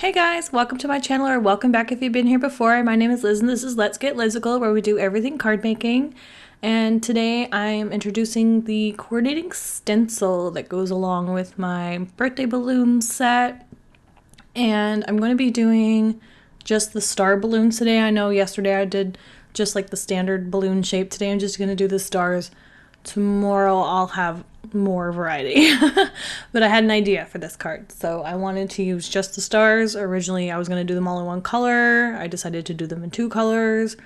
Hey guys, welcome to my channel, or welcome back if you've been here before. My name is Liz and this is Let's Get Lizicle, where we do everything card making. And today I am introducing the coordinating stencil that goes along with my birthday balloon set. And I'm going to be doing just the star balloons today. I know yesterday I did just like the standard balloon shape. Today I'm just going to do the stars. Tomorrow I'll have more variety. But I had an idea for this card, so I wanted to use just the stars. Originally I was going to do them all in one color. I decided to do them in two colors.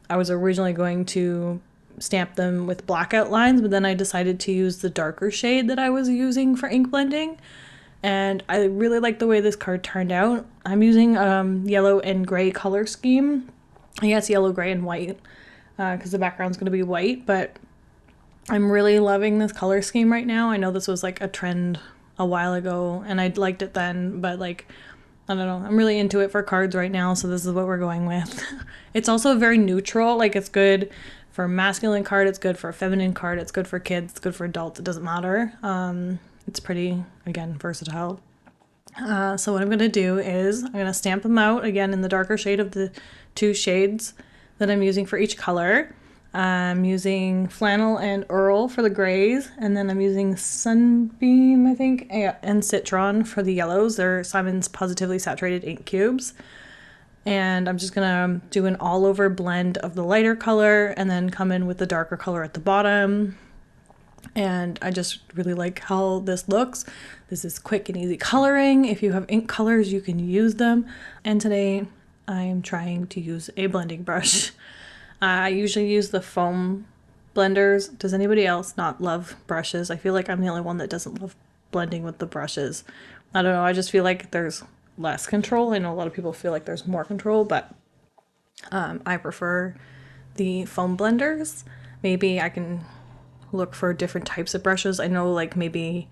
I was originally going to stamp them with black outlines, but then I decided to use the darker shade that I was using for ink blending, and I really like the way this card turned out. I'm using yellow and gray color scheme. I guess yellow, gray, and white, because the background's going to be white, but I'm really loving this color scheme right now. I know this was like a trend a while ago and I liked it then, but like, I don't know, I'm really into it for cards right now, so this is what we're going with. It's also very neutral, like it's good for a masculine card, it's good for a feminine card, it's good for kids, it's good for adults, it doesn't matter. It's pretty, again, versatile. So what I'm going to do is I'm going to stamp them out again in the darker shade of the two shades that I'm using for each color. I'm using Flannel and Earl for the grays, and then I'm using Sunbeam, I think, and Citron for the yellows. They're Simon's Positively Saturated ink cubes. And I'm just gonna do an all-over blend of the lighter color and then come in with the darker color at the bottom. And I just really like how this looks. This is quick and easy coloring. If you have ink colors, you can use them. And today I'm trying to use a blending brush. I usually use the foam blenders. Does anybody else not love brushes? I feel like I'm the only one that doesn't love blending with the brushes. I don't know, I just feel like there's less control. I know a lot of people feel like there's more control, but I prefer the foam blenders. Maybe I can look for different types of brushes. I know like maybe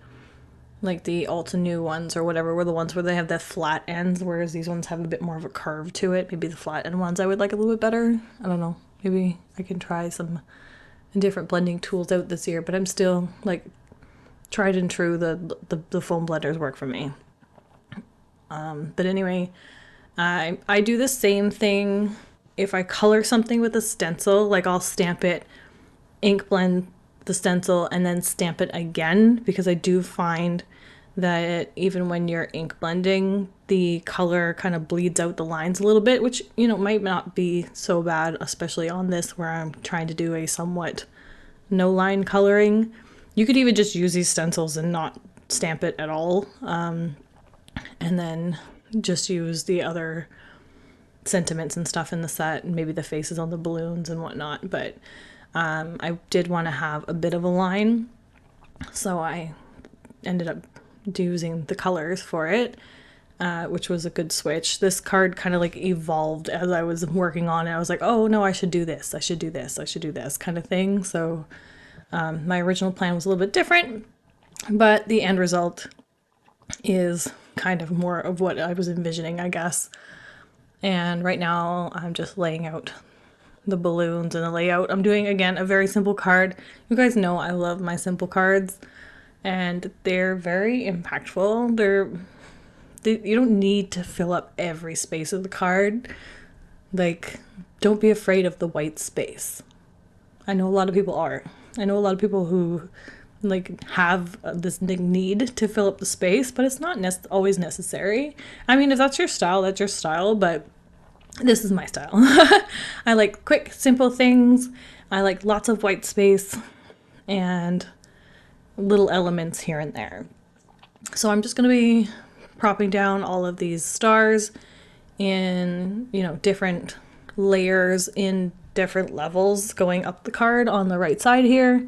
like the Ulta New ones or whatever were the ones where they have the flat ends, whereas these ones have a bit more of a curve to it. Maybe the flat end ones I would like a little bit better. I don't know. Maybe I can try some different blending tools out this year, but I'm still like tried and true. The foam blenders work for me. But anyway, I do the same thing if I color something with a stencil. Like I'll stamp it, ink blend the stencil, and then stamp it again, because I do find that even when you're ink blending, the color kind of bleeds out the lines a little bit, which, you know, might not be so bad, especially on this where I'm trying to do a somewhat no line coloring. You could even just use these stencils and not stamp it at all, and then just use the other sentiments and stuff in the set, and maybe the faces on the balloons and whatnot. But I did want to have a bit of a line, so I ended up using the colors for it, which was a good switch. This card kind of like evolved as I was working on it. I was like, oh no, I should do this, I should do this, I should do this kind of thing. So my original plan was a little bit different, but the end result is kind of more of what I was envisioning, I guess. And right now I'm just laying out the balloons and the layout. I'm doing, again, a very simple card. You guys know I love my simple cards, and they're very impactful. You don't need to fill up every space of the card. Like, don't be afraid of the white space. I know a lot of people are. I know a lot of people who like have this need to fill up the space, but it's not always necessary. I mean, if that's your style, that's your style, but this is my style. I like quick, simple things. I like lots of white space and little elements here and there. So I'm just going to be propping down all of these stars in, you know, different layers in different levels going up the card on the right side here.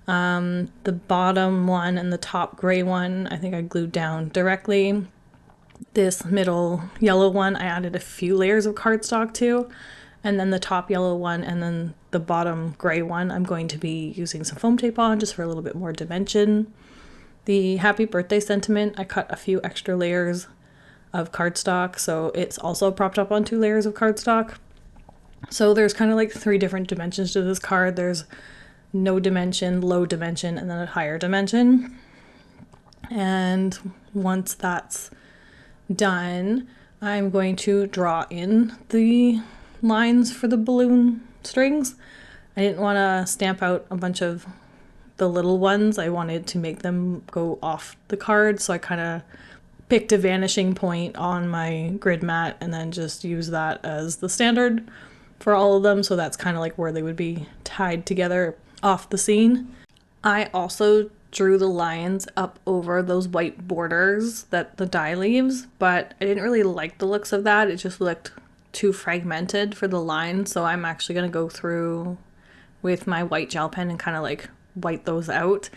The bottom one and the top gray one, I think I glued down directly. This middle yellow one, I added a few layers of cardstock to, and then the top yellow one and then the bottom gray one, I'm going to be using some foam tape on just for a little bit more dimension. The happy birthday sentiment, I cut a few extra layers of cardstock, so it's also propped up on 2 layers of cardstock. So there's kind of like 3 different dimensions to this card. There's no dimension, low dimension, and then a higher dimension. And once that's done, I'm going to draw in the lines for the balloon strings. I didn't want to stamp out a bunch of the little ones. I wanted to make them go off the card, so I kind of picked a vanishing point on my grid mat and then just use that as the standard for all of them, so that's kind of like where they would be tied together off the scene. I also drew the lines up over those white borders that the die leaves, but I didn't really like the looks of that. It just looked too fragmented for the line, so I'm actually going to go through with my white gel pen and kind of like white those out.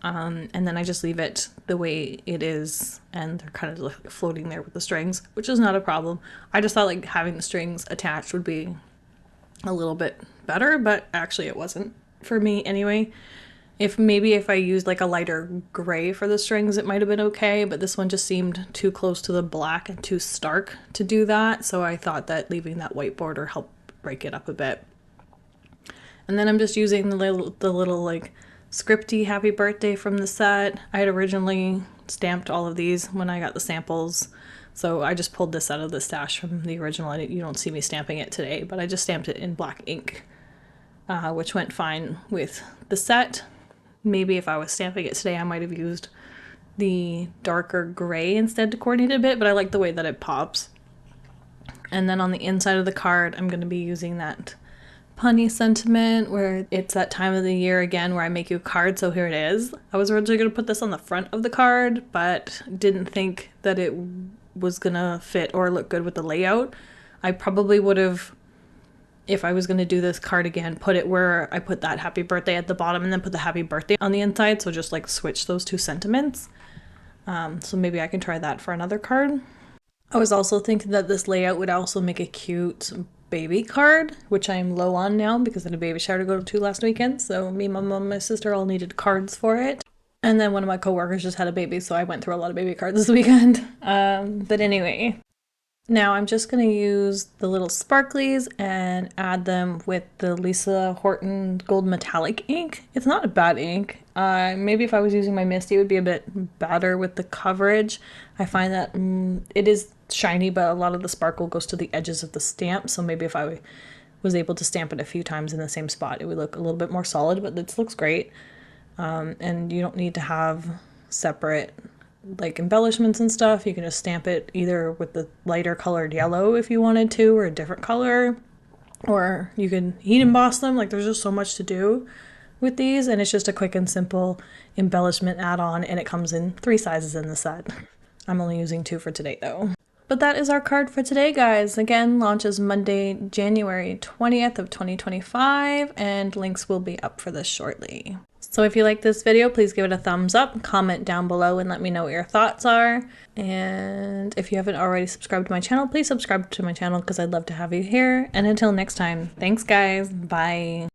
And then I just leave it the way it is, and they're kind of like floating there with the strings, which is not a problem. I just thought like having the strings attached would be a little bit better, but actually it wasn't for me anyway. If I used like a lighter gray for the strings, it might have been okay, but this one just seemed too close to the black and too stark to do that, so I thought that leaving that white border helped break it up a bit. And then I'm just using the little like scripty happy birthday from the set. I had originally stamped all of these when I got the samples, so I just pulled this out of the stash from the original. You don't see me stamping it today, but I just stamped it in black ink, which went fine with the set. Maybe if I was stamping it today, I might have used the darker gray instead to coordinate a bit, but I like the way that it pops. And then on the inside of the card, I'm going to be using that punny sentiment, where it's that time of the year again where I make you a card, so here it is. I was originally going to put this on the front of the card, but didn't think that it was going to fit or look good with the layout. I probably would have, if I was going to do this card again, put it where I put that happy birthday at the bottom and then put the happy birthday on the inside, so just like switch those two sentiments. So maybe I can try that for another card. I was also thinking that this layout would also make a cute baby card, which I'm low on now because I had a baby shower to go to last weekend, so me, my mom, and my sister all needed cards for it. And then one of my coworkers just had a baby, so I went through a lot of baby cards this weekend. But anyway, now I'm just going to use the little sparklies and add them with the Lisa Horton Gold Metallic ink. It's not a bad ink. Maybe if I was using my Misty, it would be a bit better with the coverage. I find that it is shiny, but a lot of the sparkle goes to the edges of the stamp, so maybe if I was able to stamp it a few times in the same spot, it would look a little bit more solid, but this looks great. And you don't need to have separate like embellishments and stuff. You can just stamp it either with the lighter colored yellow if you wanted to, or a different color, or you can heat emboss them. Like, there's just so much to do with these, and it's just a quick and simple embellishment add-on, and it comes in 3 sizes in the set. I'm only using 2 for today though. But that is our card for today, guys. Again, launches Monday, January 20th of 2025, and links will be up for this shortly. So if you like this video, please give it a thumbs up, comment down below, and let me know what your thoughts are. And if you haven't already subscribed to my channel, please subscribe to my channel because I'd love to have you here. And until next time, thanks guys, bye.